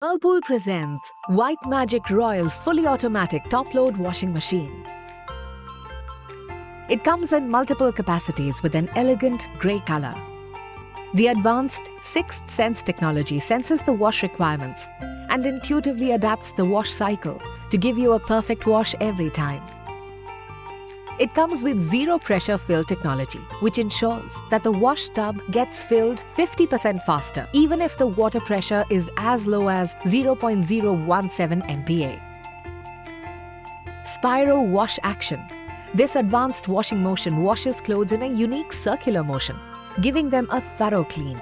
Whirlpool presents WhiteMagic Royal Fully Automatic Top-Load Washing Machine. It comes in multiple capacities with an elegant grey color. The advanced Sixth Sense technology senses the wash requirements and intuitively adapts the wash cycle to give you a perfect wash every time. It comes with zero pressure fill technology, which ensures that the wash tub gets filled 50% faster, even if the water pressure is as low as 0.017 MPa. Spiro Wash Action. This advanced washing motion washes clothes in a unique circular motion, giving them a thorough clean.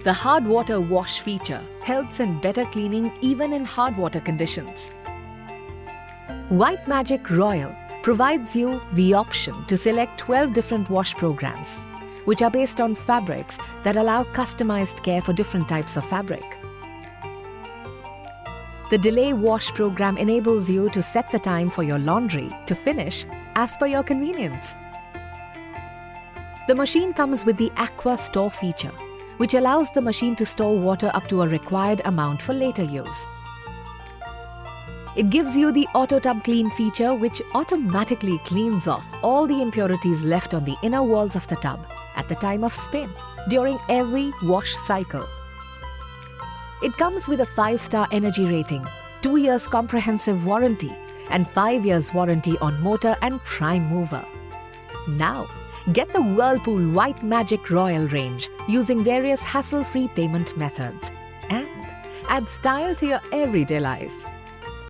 The hard water wash feature helps in better cleaning even in hard water conditions. WhiteMagic Royal provides you the option to select 12 different wash programs, which are based on fabrics that allow customized care for different types of fabric. The Delay Wash program enables you to set the time for your laundry to finish as per your convenience. The machine comes with the Aqua Store feature, which allows the machine to store water up to a required amount for later use. It gives you the Auto Tub Clean feature, which automatically cleans off all the impurities left on the inner walls of the tub at the time of spin during every wash cycle. It comes with a 5-star energy rating, 2 years comprehensive warranty, and 5 years warranty on motor and prime mover. Now, get the Whirlpool WhiteMagic Royal range using various hassle-free payment methods and add style to your everyday life.